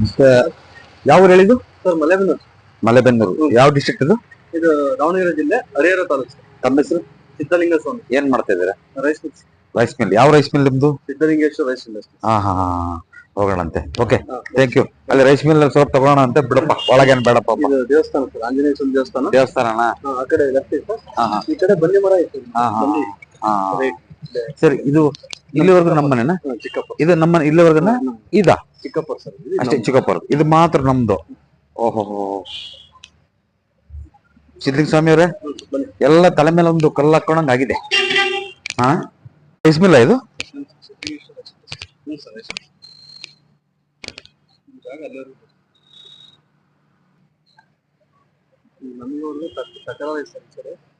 ಮತ್ತೆ ಯಾವ ಊರು ಹೇಳಿದ್ದು? ಸರ್ ಮಲೆಬೆನ್ನೂರು. ಮಲೆಬೆನ್ನೂರು. ಯಾವ ಡಿಸ್ಟ್ರಿಕ್ಟ್ ಇದು? ಇದು ದಾವಣಗೆರೆ ಜಿಲ್ಲೆ ಹರಿಹರ ತಾಲೂಕು. ತಮ್ಮ ಹೆಸರು? ಸಿದ್ದಲಿಂಗ ಸ್ವಾಮಿ. ಏನ್ ಮಾಡ್ತಾ ಇದ್ದೀರಾ? Rice mill. Rice mill. ಯಾವ ರೈಸ್ ಮಿಲ್ ನಿಮ್ದು? Siddalingeshwara rice mill. ಹಾ ಹೋಗೋಣಂತೆ. Okay, thank you. ಅಲ್ಲಿ ರೈಸ್ ಮಿಲ್ ಸ್ವಲ್ಪ ತಗೋಣ ಅಂತೆ. ಬಿಡಪ್ಪ, ಒಳಗೇನ್ ಬೇಡಪ್ಪ. ಇದು ದೇವಸ್ಥಾನ ಸರ್, ಆಂಜನೇಯ ಸ್ವಾಮಿ ದೇವಸ್ಥಾನ. ದೇವಸ್ಥಾನನಾ? ಆ ಕಡೆ ಲೆಫ್ಟ್ ಇದೆ. ಈ ಕಡೆ ಬನ್ನಿ ಮರ ಐತೆ. ಸರಿ, ಇದು ಇಲ್ಲಿವರೆಗೂ ನಮ್ಮ ಮನೆನಾ? ಚಿಕ್ಕಪ್ಪ. ಇದು ನಮ್ಮ ಇಲ್ಲಿವರೆಗನ ಇದಾ? ಚಿಕ್ಕಪ್ಪ ಸರ್. ಅಷ್ಟೇ, ಚಿಕ್ಕಪ್ಪರು. ಇದು ಮಾತ್ರ ನಮ್ದು. ಓಹೋ, ಸಿದ್ಲಿಂಗ ಸ್ವಾಮಿ ಅವರೇ, ಎಲ್ಲ ತಲೆ ಮೇಲೆ ಒಂದು ಕಲ್ಲು ಹಾಕೊಂಡಂಗ್ ಆಗಿದೆ. ಹಾ, ರೈಸ್ ಮಿಲ್ ಇದು?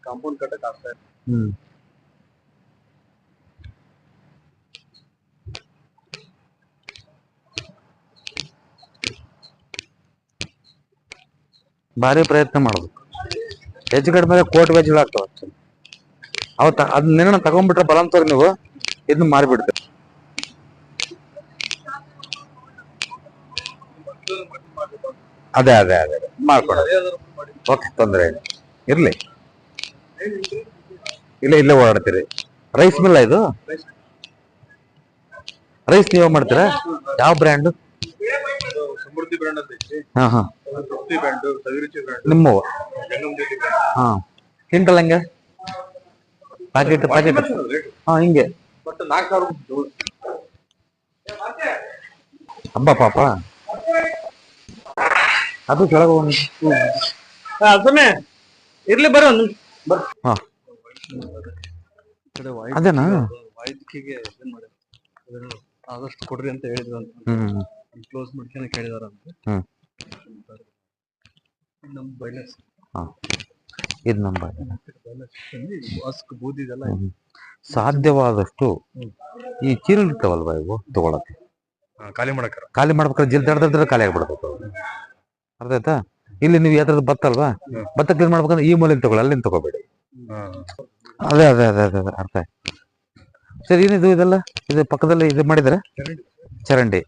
ಕಾಂಪೌಂಡ್ ಕಟ್ಟಕ್ ಆಗ್ತಾ ಇದೆ. ಭಾರಿ ಪ್ರಯತ್ನ ಮಾಡೋದು. ಹೆಚ್ಚು ಕಡಿಮೆ ಕೋಟಿ ವೆಜ್ಗಳಾಗ್ತಾವ. ಅವತ್ತ ಅದನ್ನೇನ ತಗೊಂಡ್ಬಿಟ್ರೆ ಬಲಂತವ್ರಿ ನೀವು ಇದನ್ನ ಮಾರಿಬಿಡ್ತೀರಿ. ಅದೇ ಅದೇ ಅದೇ ಮಾಡ್ಕೊಡ. ಓಕೆ, ತೊಂದರೆ ಇಲ್ಲ, ಇರ್ಲಿ. ಇಲ್ಲೇ ಓಡಾಡ್ತೀರಿ. ರೈಸ್ ಮಿಲ್ಲ ಇದು? ರೈಸ್ ನೀವೇ ಮಾಡ್ತೀರಾ? ಯಾವ ಬ್ರ್ಯಾಂಡ್? ಸಮೃದ್ಧಿ ಬ್ರ್ಯಾಂಡ್ ಅಂತ ಐತಿ. ಹಾ ತೃಪ್ತಿ ಬ್ರ್ಯಾಂಡ್, ಸವಿರುಚಿ ಬ್ರ್ಯಾಂಡ್. ನಿಮ್ಮವ? ಜಂಗಮ್ ಜ್ಯೋತಿ ಬ್ರ್ಯಾಂಡ್. ಹಾ, ಕ್ವಿಂಟಲ್ ಹಂಗೆ? ಪ್ಯಾಕೆಟ್? ಹಾ, ಹಿಂಗೆ. ಬಟ್ 4000 ಹಬ್ಬ ಪಾಪ. ಅದು ಕೆಳಗ ಇರ್ಲಿ, ಬರೋ. ಅದೇನಾ? ವೈದ್ಯಕಿಗೆ ಆದಷ್ಟು ಕೊಡ್ರಿ ಅಂತ ಹೇಳಿದ್ರು ಅಂತ. ಕ್ಲೋಸ್ ಮಾಡ್ಕೊಂಡು ಕೇಳಿದಾರ ಅಂತ. ನಮ್ ಬೈಲಸ್. ಇದು ನಮ್ಮ ಬೂದಿ ಇದೆಲ್ಲ. ಸಾಧ್ಯವಾದಷ್ಟು ಈ ಚೀರಲ್ ಇರ್ತಾವಲ್ವಾ ಇವು ತಗೊಳಕ್ಕೆ, ಖಾಲಿ ಮಾಡ್ಬೇಕಾದ್ರೆ ಜಿಲ್ ದಡ್ದ್ರೆ ಖಾಲಿ ಆಗ್ಬಿಡ್ಬೇಕು. ಅರ್ಥ ಆಯ್ತಾ? ಇಲ್ಲಿ ನೀವು ಯಾವ್ದಾದ್ರು ಭತ್ತ ಅಲ್ವಾ, ಭತ್ತ ಕ್ಲೀನ್ ಮಾಡ್ಬೇಕಂದ್ರೆ ಈ ಮೂಲೆಯಿಂದ ತಗೊಳ್ಳಿ, ಅಲ್ಲಿಂದ ತಗೋಬೇಡಿ. ಅದೇ ಅದೇ ಅದೇ ಅದೇ ಅರ್ಥ ಆಯ್ತು. ಸರಿ, ಏನಿದು ಇದೆಲ್ಲ? ಇದು ಪಕ್ಕದಲ್ಲಿ ಇದು ಮಾಡಿದಾರೆ ಚರಂಡಿ.